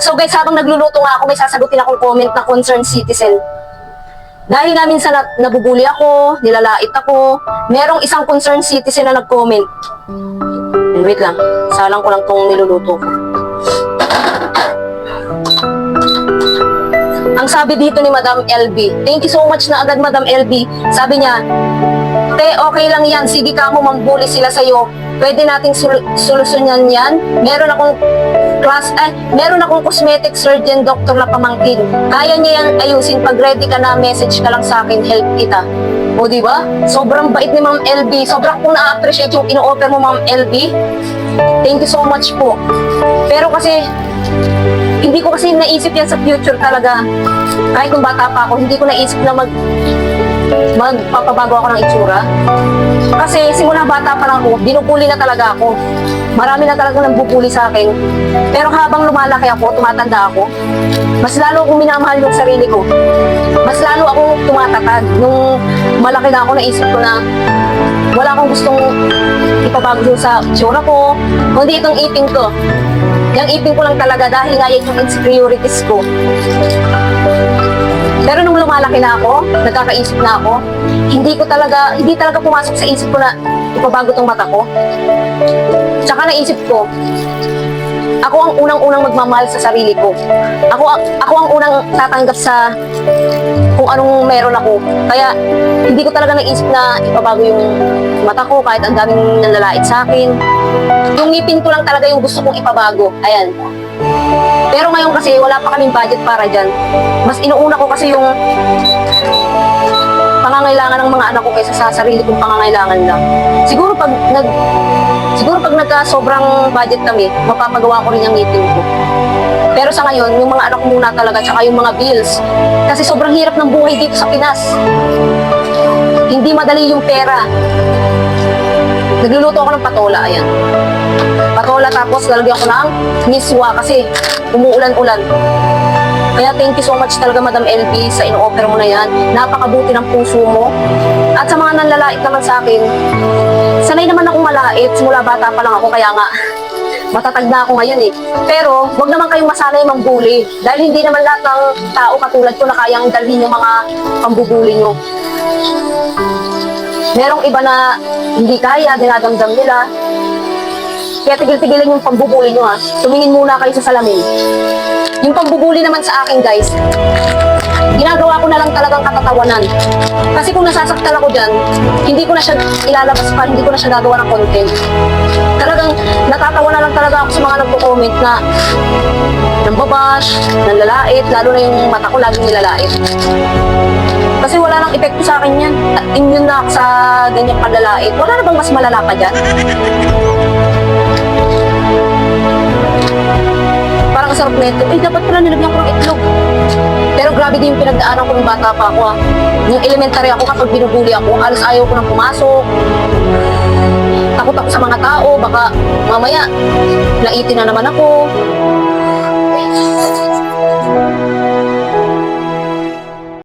So guys, habang nagluluto nga ako, may sasagutin akong comment ng concerned citizen. Dahil nga minsan nabubuli ako, nilalait ako, merong isang concerned citizen na nag-comment. Wait lang, salang ko lang tong niluluto ko. Ang sabi dito ni Madam LB, thank you so much na agad Madam LB. Sabi niya, te, okay lang yan, sige ka mo mambuli sila sa'yo. Pwede nating solusyonan yan. Meron akong cosmetic surgeon doctor na pamangkin. Kaya niya yan ayusin. Pag ready ka na, message ka lang sa akin, help kita. O diba? Sobrang bait ni Ma'am LB. Sobrang kong na-appreciate yung ino-offer mo, Ma'am LB. Thank you so much po. Pero kasi, hindi ko kasi naisip yan sa future talaga. Kahit kung bata pa ako, hindi ko naisip na magpapabago ako ng itsura. Kasi simula bata pa lang ako, binubuli na talaga ako. Marami na talaga nambubuli sa akin. Pero habang lumalaki ako, tumatanda ako, mas lalo akong minamahal yung sarili ko. Mas lalo akong tumatatag. Nung malaki na ako, naisip ko na wala akong gustong ipabago sa itsura ko, kundi itong ipin ko. Yung ipin ko lang talaga dahil nga yung insecurities ko. Pero nung lumalaki na ako, nagkakaisip na ako, hindi talaga pumasok sa isip ko na ipabago tong mata ko. Tsaka naisip ko, ako ang unang-unang magmamahal sa sarili ko. Ako ang unang tatanggap sa kung anong meron ako. Kaya hindi ko talaga naisip na ipabago yung mata ko kahit ang daming nanlalait sa akin. Yung ngipin ko lang talaga yung gusto kong ipabago. Ayan. Pero ngayon kasi wala pa kaming budget para dyan. Mas inuuna ko kasi yung pangangailangan ng mga anak ko kaysa sa sarili kong pangangailangan lang. Siguro pag nagka sobrang budget kami, mapapagawa ko rin yung meeting ko. Pero sa ngayon, yung mga anak ko muna talaga, tsaka yung mga bills. Kasi sobrang hirap ng buhay dito sa Pinas. Hindi madali yung pera. Nagluluto ako ng patola, ayan. Patola tapos lalagyan ko ng miswa kasi umuulan-ulan. Kaya thank you so much talaga Madam LB sa ino-offer mo na yan. Napakabuti ng puso mo. At sa mga nanlalait naman sa akin, sanay naman akong malait. Simula bata pa lang ako kaya nga matatag na ako ngayon eh. Pero wag naman kayong masanay mambuli. Dahil hindi naman lahat ng tao katulad ko na kayang dalhin yung mga pambubuli nyo. Merong iba na hindi kaya, dinadamdam nila. Kaya tigil-tigilan yung pambubuli nyo ha. Tumingin muna kayo sa salamin. Yung pambubuli naman sa akin guys, ginagawa ko na lang talagang katatawanan. Kasi kung nasasaktan ako dyan, hindi ko na siya ilalabas pa, hindi ko na siya gagawa ng content. Talagang natatawa na lang talaga ako sa mga nagpo-comment na nambabash, nanlalait, lalo na yung mata ko laging nilalait. Kasi wala nang epekto sa akin yan. At immune na ako sa ganyang paglalait. Wala na bang mas malala pa dyan? Parang sarap nito. Eh, dapat pala nilagyan ko ng itlog. Pero grabe din yung pinagdaanan ko ng bata pa ako ha. Yung elementary ako kapag binubuli ako, halos ayaw ko nang pumasok. Takot ako sa mga tao, baka mamaya laitin na naman ako.